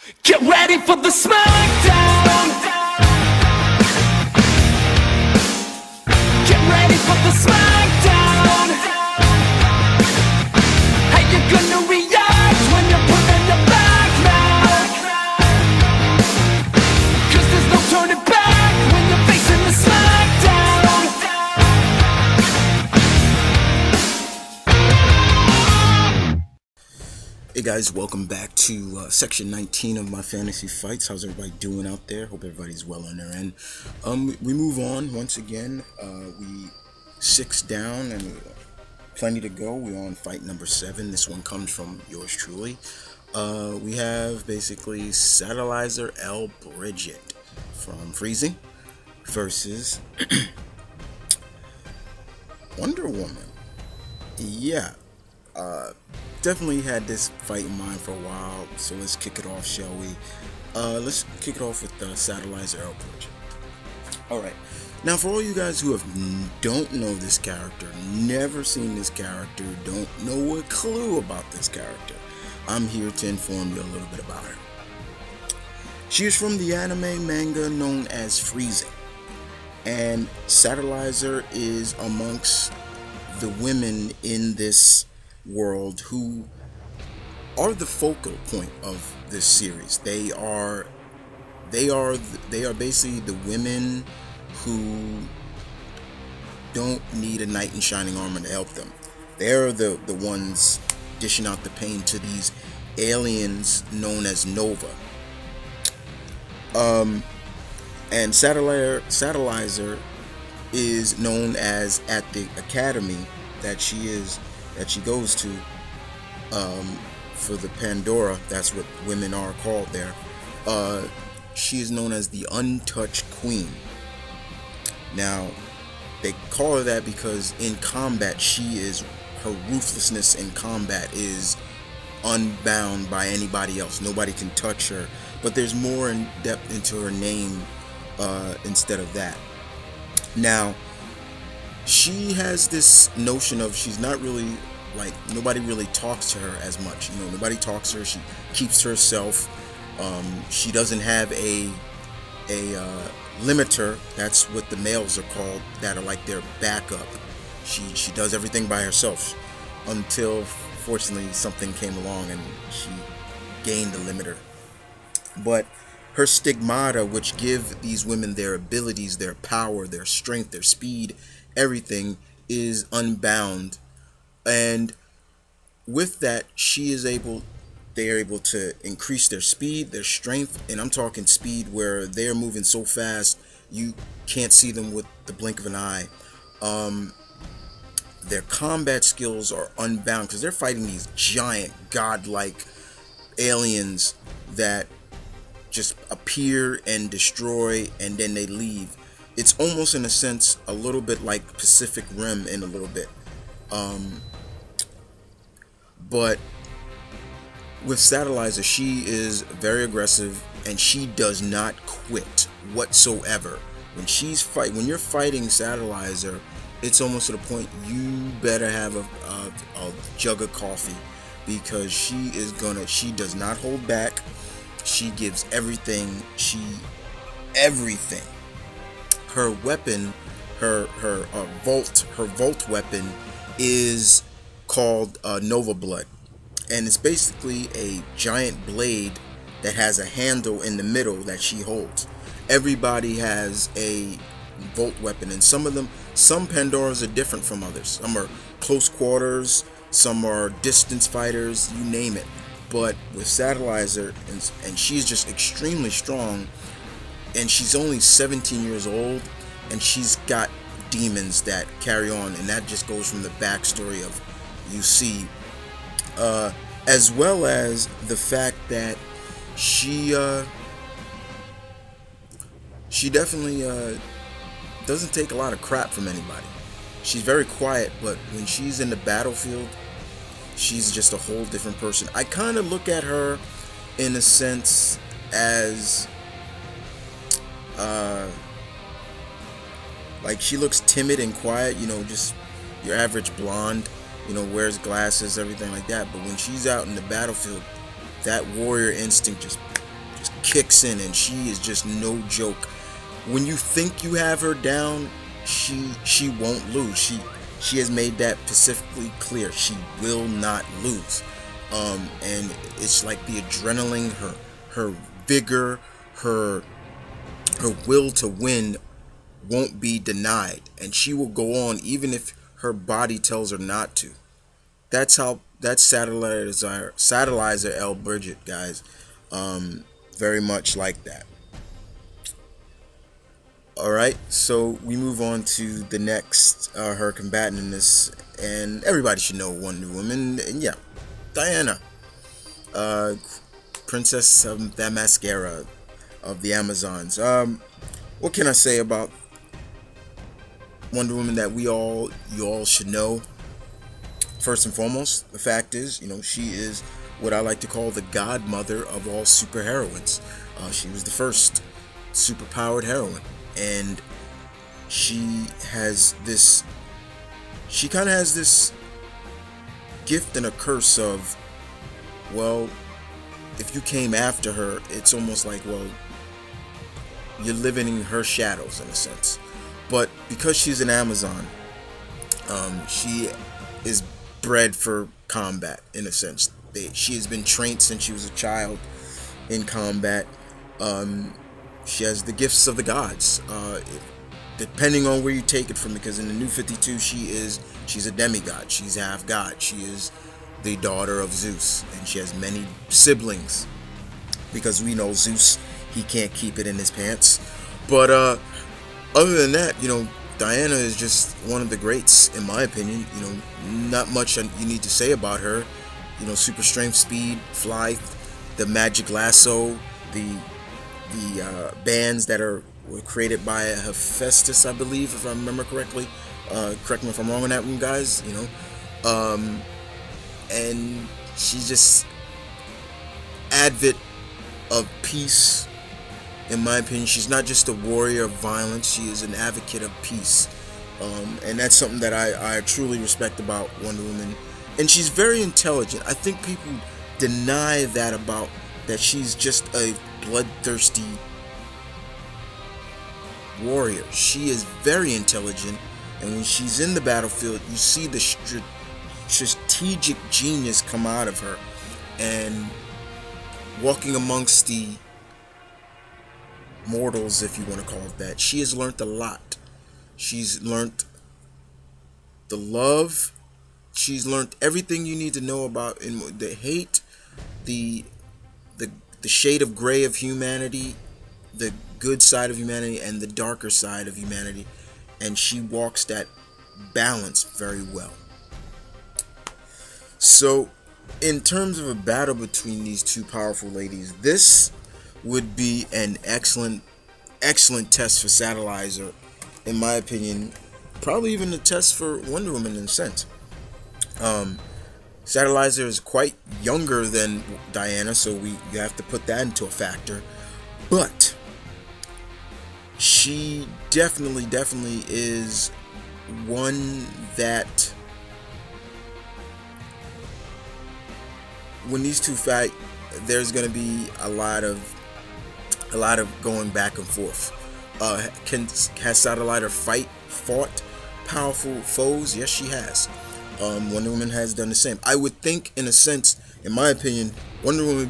Get ready for the smackdown. Get ready for the smackdown. How you gonna react when you're put in the back now? 'Cause there's no turning back when you're facing the smackdown. Hey guys, welcome back to section 19 of my fantasy fights. How's everybody doing out there? Hope everybody's well on their end. We move on once again. We 6 down and plenty to go. We're on fight number 7. This one comes from yours truly. We have basically Satellizer L. Bridget from Freezing versus Wonder Woman. Yeah. Definitely had this fight in mind for a while, so let's kick it off, shall we? Let's kick it off with Satellizer L. Bridget. Alright, now for all you guys who don't know this character, never seen this character, don't know a clue about this character, I'm here to inform you a little bit about her. She is from the anime manga known as Freezing, and Satellizer is amongst the women in this world who are the focal point of this series. They are basically the women who don't need a knight in shining armor to help them. They're the ones dishing out the pain to these aliens known as Nova. And Satellizer is known as, at the academy that she goes to for the Pandora, that's what women are called there, she is known as the Untouched Queen. Now they call her that because in combat her ruthlessness in combat is unbound by anybody else. Nobody can touch her, but there's more in depth into her name instead of that. Now she has this notion of she's not really, like, nobody really talks to her as much. You know, nobody talks to her. She keeps to herself. She doesn't have a limiter. That's what the males are called, that are like their backup. She does everything by herself until, fortunately, something came along and she gained a limiter. But her stigmata, which give these women their abilities, their power, their strength, their speed, everything, is unbound. And with that, they are able to increase their speed, their strength, and I'm talking speed where they're moving so fast you can't see them with the blink of an eye. Their combat skills are unbound because they're fighting these giant godlike aliens that just appear and destroy and then they leave. It's almost, in a sense, a little bit like Pacific Rim in a little bit. But with Satellizer, she is very aggressive and she does not quit whatsoever. When you're fighting Satellizer, it's almost to the point you better have a jug of coffee, because she does not hold back. She gives everything. Everything. Her weapon, her Volt weapon is called Nova Blood, and it's basically a giant blade that has a handle in the middle that she holds. Everybody has a Volt weapon, and some Pandoras are different from others. Some are close quarters, some are distance fighters, you name it. But with Satellizer, and she's just extremely strong, and she's only 17 years old, and she's got demons that carry on, and that just goes from the backstory of UC, as well as the fact that she definitely doesn't take a lot of crap from anybody. She's very quiet, but when she's in the battlefield, she's just a whole different person. I kind of look at her in a sense as like she looks timid and quiet, you know, just your average blonde, you know, wears glasses, everything like that. But when she's out in the battlefield, that warrior instinct just kicks in, and she is just no joke. When you think you have her down, she won't lose. She has made that specifically clear. She will not lose. And it's like the adrenaline, her vigor, her will to win won't be denied, and she will go on even if her body tells her not to. That's Satellizer L. Bridget, guys. Very much like that. Alright, so we move on to the next, her combatant in this, and everybody should know Wonder Woman, and yeah, Diana, Princess of the Mascara of the Amazons. What can I say about Wonder Woman that you all should know? First and foremost, the fact is, she is what I like to call the godmother of all superheroines. She was the first superpowered heroine, and she kind of has this gift and a curse of, well, if you came after her, it's almost like, well, you're living in her shadows in a sense. But because she's an Amazon, she is bred for combat in a sense. She has been trained since she was a child in combat. She has the gifts of the gods, depending on where you take it from, because in the New 52 she's a demigod. She's half god. She is the daughter of Zeus, and she has many siblings, because we know Zeus, he can't keep it in his pants. But other than that, Diana is just one of the greats, in my opinion. Not much you need to say about her. Super strength, speed, fly, the magic lasso, the bands that were created by Hephaestus, I believe, if I remember correctly. Correct me if I'm wrong on that one, guys. And she's just advocate of peace. In my opinion, she's not just a warrior of violence, she is an advocate of peace. And that's something that I truly respect about Wonder Woman. And she's very intelligent. I think people deny that she's just a bloodthirsty warrior. She is very intelligent, and when she's in the battlefield, you see the strategic genius come out of her. And walking amongst the mortals, if you want to call it that, she has learned a lot. She's learned the love. She's learned everything you need to know about the hate, the shade of gray of humanity, the good side of humanity, and the darker side of humanity. And she walks that balance very well. So, in terms of a battle between these two powerful ladies, this would be an excellent test for Satellizer, in my opinion. Probably even a test for Wonder Woman in a sense. Satellizer is quite younger than Diana, so you have to put that into a factor. But she definitely is one that, when these two fight, there's going to be a lot of going back and forth. Has Satellizer fought powerful foes? Yes, she has. Wonder Woman has done the same. I would think, in a sense, in my opinion, Wonder Woman would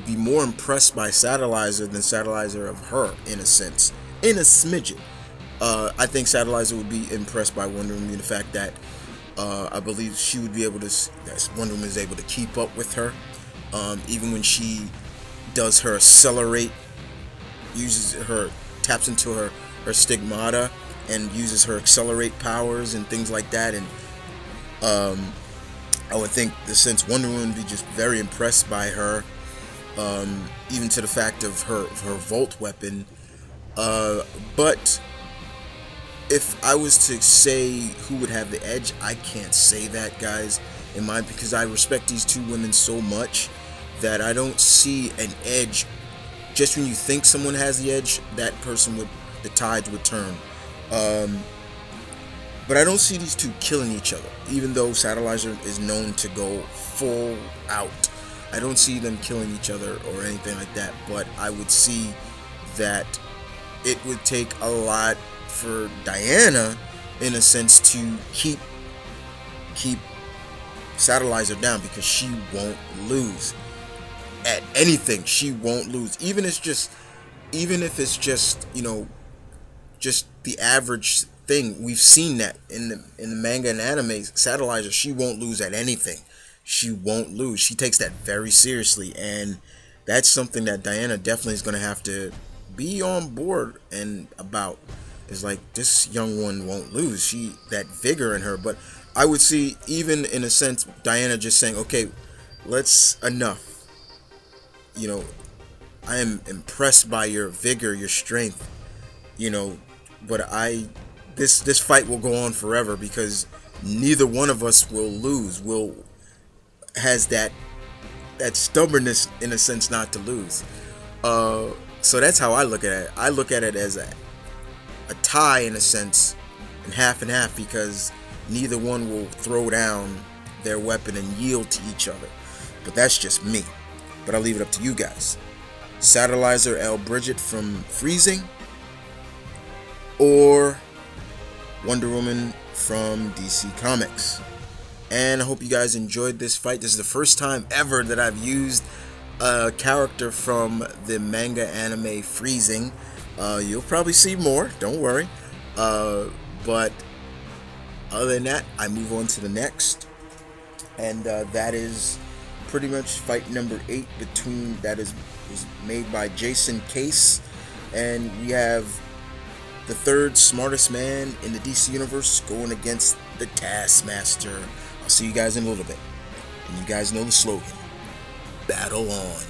be more impressed by Satellizer than Satellizer of her, in a sense, in a smidgen. I think Satellizer would be impressed by Wonder Woman, the fact that I believe she would be able to, that Wonder Woman is able to keep up with her, even when she does her accelerate, taps into her stigmata and uses her accelerate powers and things like that. And I would think, since Wonder Woman would be just very impressed by her, even to the fact of her Volt weapon. But if I was to say who would have the edge, I can't say that, guys, because I respect these two women so much that I don't see an edge. Just when you think someone has the edge, the tides would turn. But I don't see these two killing each other, even though Satellizer is known to go full out. I don't see them killing each other or anything like that, but I would see that it would take a lot for Diana, in a sense, to keep Satellizer down, because she won't lose at anything. She won't lose, even if it's just, you know, just the average thing. We've seen that in the manga and anime. Satellizer, she won't lose at anything. She won't lose. She takes that very seriously, and that's something that Diana definitely is going to have to be on board and about. Is like, this young one won't lose. That vigor in her. But I would see, even in a sense, Diana just saying, okay, enough. You know, I am impressed by your vigor, your strength, you know, but this fight will go on forever, because neither one of us will lose. Has that stubbornness, in a sense, not to lose. So that's how I look at it. I look at it as a tie, in a sense, and half, because neither one will throw down their weapon and yield to each other. But that's just me. But I'll leave it up to you guys. Satellizer L. Bridget from Freezing, or Wonder Woman from DC Comics. And I hope you guys enjoyed this fight. This is the first time ever that I've used a character from the manga anime Freezing. You'll probably see more, don't worry. But other than that, I move on to the next. And that is pretty much fight number 8 was made by Jason Case. And we have the third smartest man in the DC Universe going against the Taskmaster. I'll see you guys in a little bit. And you guys know the slogan: battle on.